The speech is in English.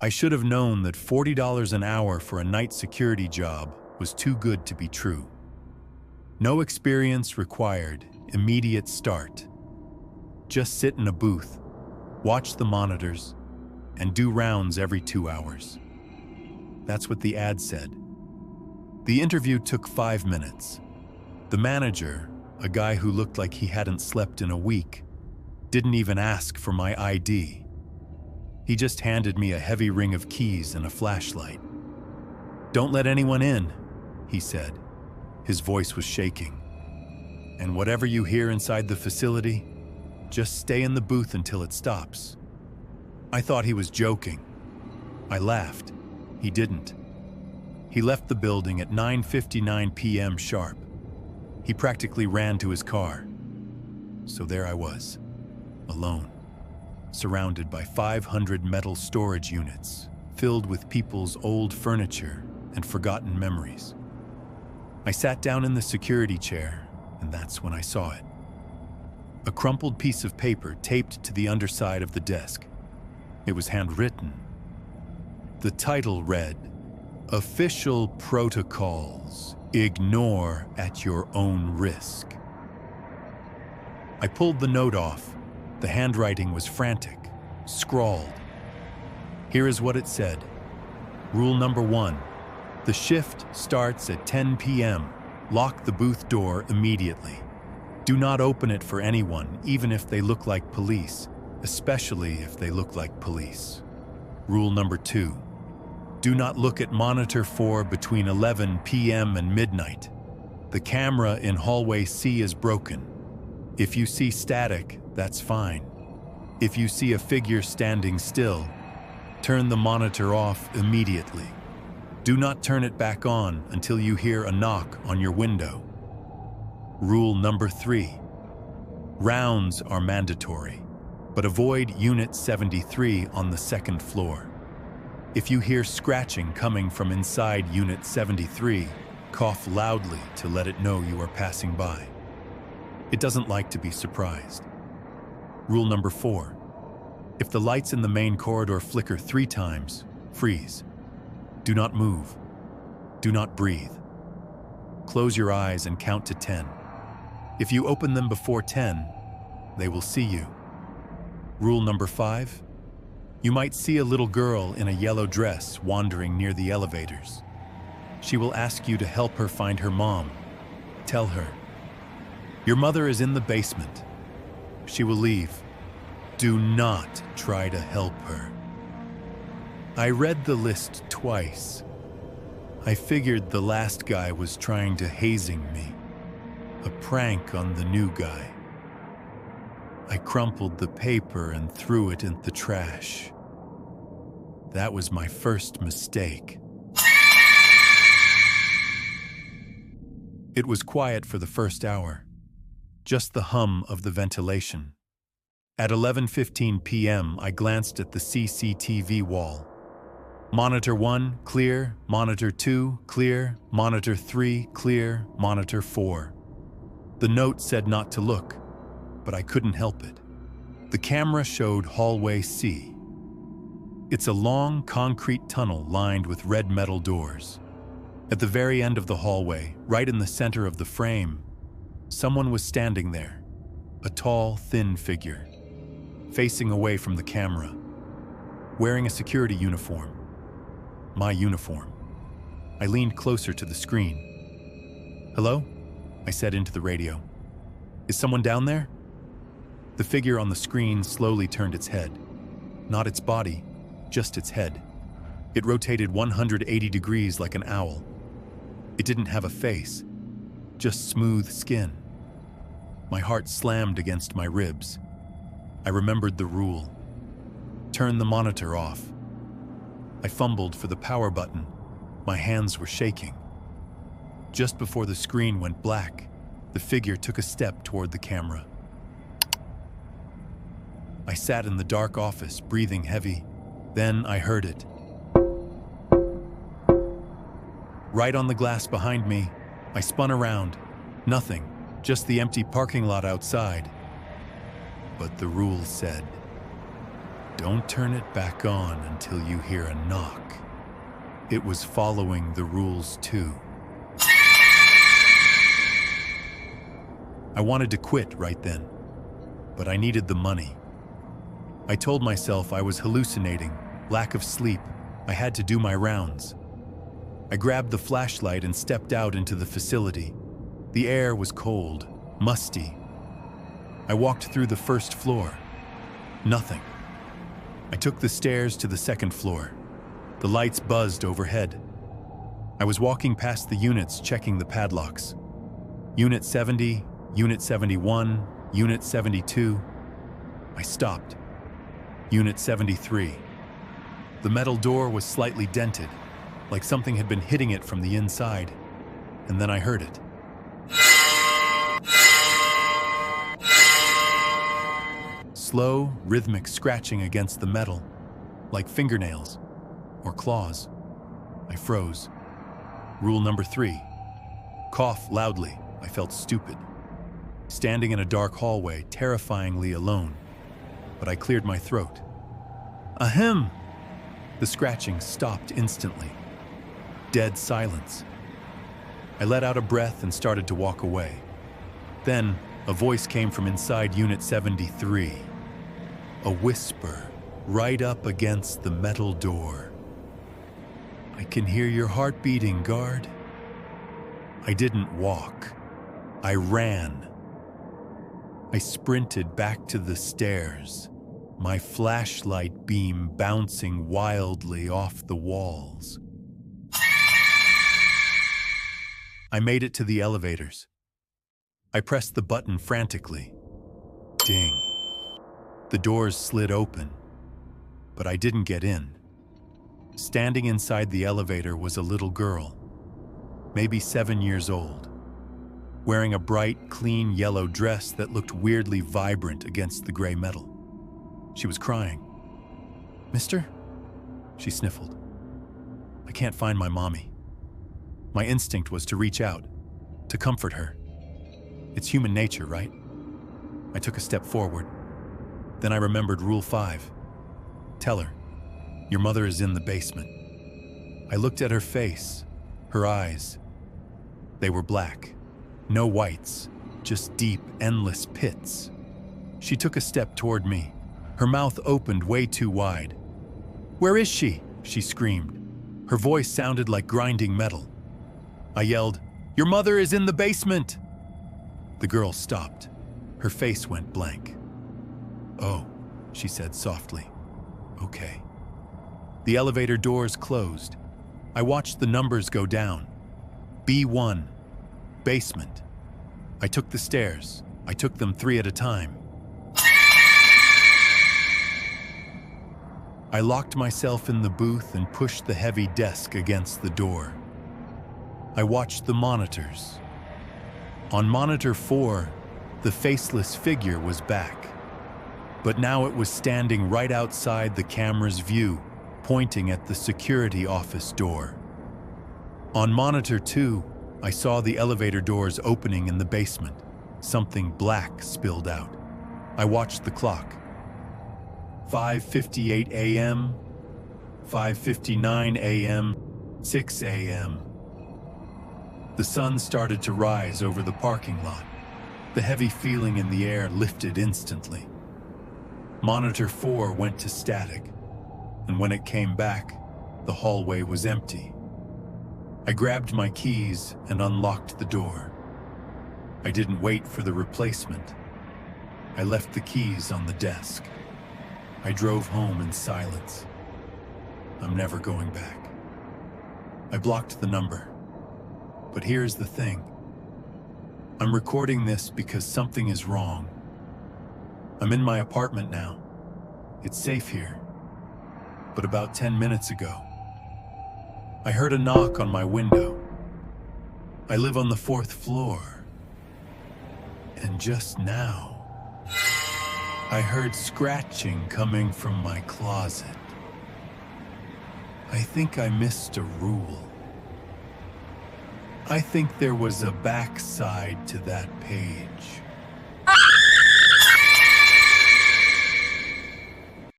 I should have known that $40 an hour for a night security job was too good to be true. No experience required, immediate start. Just sit in a booth, watch the monitors, and do rounds every 2 hours. That's what the ad said. The interview took 5 minutes. The manager, a guy who looked like he hadn't slept in a week, didn't even ask for my ID. He just handed me a heavy ring of keys and a flashlight. "Don't let anyone in," he said. His voice was shaking. "And whatever you hear inside the facility, just stay in the booth until it stops." I thought he was joking. I laughed. He didn't. He left the building at 9:59 p.m. sharp. He practically ran to his car. So there I was, alone, surrounded by 500 metal storage units, filled with people's old furniture and forgotten memories. I sat down in the security chair, and that's when I saw it. A crumpled piece of paper taped to the underside of the desk. It was handwritten. The title read, "Official Protocols. Ignore at your own risk." I pulled the note off. The handwriting was frantic, scrawled. Here is what it said. Rule number 1. The shift starts at 10 p.m. Lock the booth door immediately. Do not open it for anyone, even if they look like police, especially if they look like police. Rule number 2. Do not look at monitor 4 between 11 p.m. and midnight. The camera in hallway C is broken. If you see static, that's fine. If you see a figure standing still, turn the monitor off immediately. Do not turn it back on until you hear a knock on your window. Rule number 3. Rounds are mandatory, but avoid Unit 73 on the second floor. If you hear scratching coming from inside Unit 73, cough loudly to let it know you are passing by. It doesn't like to be surprised. Rule number 4. If the lights in the main corridor flicker 3 times, freeze. Do not move. Do not breathe. Close your eyes and count to 10. If you open them before 10, they will see you. Rule number 5. You might see a little girl in a yellow dress wandering near the elevators. She will ask you to help her find her mom. Tell her, "Your mother is in the basement." She will leave. Do not try to help her. I read the list twice. I figured the last guy was trying to hazing me. A prank on the new guy. I crumpled the paper and threw it in the trash. That was my first mistake. It was quiet for the first hour. Just the hum of the ventilation. At 11:15 p.m., I glanced at the CCTV wall. Monitor 1, clear. Monitor 2, clear. Monitor 3, clear. Monitor 4. The note said not to look, but I couldn't help it. The camera showed hallway C. It's a long concrete tunnel lined with red metal doors. At the very end of the hallway, right in the center of the frame, someone was standing there, a tall, thin figure, facing away from the camera, wearing a security uniform. My uniform. I leaned closer to the screen. "Hello?" I said into the radio. "Is someone down there?" The figure on the screen slowly turned its head. Not its body, just its head. It rotated 180 degrees like an owl. It didn't have a face, just smooth skin. My heart slammed against my ribs. I remembered the rule. Turn the monitor off. I fumbled for the power button. My hands were shaking. Just before the screen went black, the figure took a step toward the camera. I sat in the dark office, breathing heavy. Then I heard it. Right on the glass behind me, I spun around. Nothing, just the empty parking lot outside. But the rule said, Don't turn it back on until you hear a knock. It was following the rules too. I wanted to quit right then, but I needed the money. I told myself I was hallucinating, lack of sleep. I had to do my rounds. I grabbed the flashlight and stepped out into the facility. The air was cold, musty. I walked through the first floor. Nothing. I took the stairs to the second floor. The lights buzzed overhead. I was walking past the units, checking the padlocks. Unit 70, Unit 71, Unit 72. I stopped. Unit 73. The metal door was slightly dented, like something had been hitting it from the inside. And then I heard it. Slow, rhythmic scratching against the metal, like fingernails or claws. I froze. Rule number 3. Cough loudly. I felt stupid. Standing in a dark hallway, terrifyingly alone. But I cleared my throat. Ahem! The scratching stopped instantly. Dead silence. I let out a breath and started to walk away. Then, a voice came from inside Unit 73. A whisper, right up against the metal door. I can hear your heart beating, guard. I didn't walk. I ran. I sprinted back to the stairs, my flashlight beam bouncing wildly off the walls. I made it to the elevators. I pressed the button frantically. Ding. The doors slid open, but I didn't get in. Standing inside the elevator was a little girl, maybe 7 years old, wearing a bright, clean yellow dress that looked weirdly vibrant against the gray metal. She was crying. Mister? She sniffled. I can't find my mommy. My instinct was to reach out, to comfort her. It's human nature, right? I took a step forward. Then I remembered Rule 5. Tell her, your mother is in the basement. I looked at her face, her eyes. They were black. No whites, just deep, endless pits. She took a step toward me. Her mouth opened way too wide. Where is she? She screamed. Her voice sounded like grinding metal. I yelled, your mother is in the basement! The girl stopped. Her face went blank. Oh, she said softly. Okay. The elevator doors closed. I watched the numbers go down. B1. Basement. I took the stairs. I took them 3 at a time. I locked myself in the booth and pushed the heavy desk against the door. I watched the monitors. On monitor 4, the faceless figure was back. But now it was standing right outside the camera's view, pointing at the security office door. On monitor 2, I saw the elevator doors opening in the basement. Something black spilled out. I watched the clock. 5:58 a.m., 5:59 a.m., 6 a.m. The sun started to rise over the parking lot. The heavy feeling in the air lifted instantly. Monitor 4 went to static, and when it came back, the hallway was empty. I grabbed my keys and unlocked the door. I didn't wait for the replacement. I left the keys on the desk. I drove home in silence. I'm never going back. I blocked the number. But here's the thing. I'm recording this because something is wrong. I'm in my apartment now. It's safe here. But about 10 minutes ago, I heard a knock on my window. I live on the 4th floor. And just now, I heard scratching coming from my closet. I think I missed a rule. I think there was a backside to that page.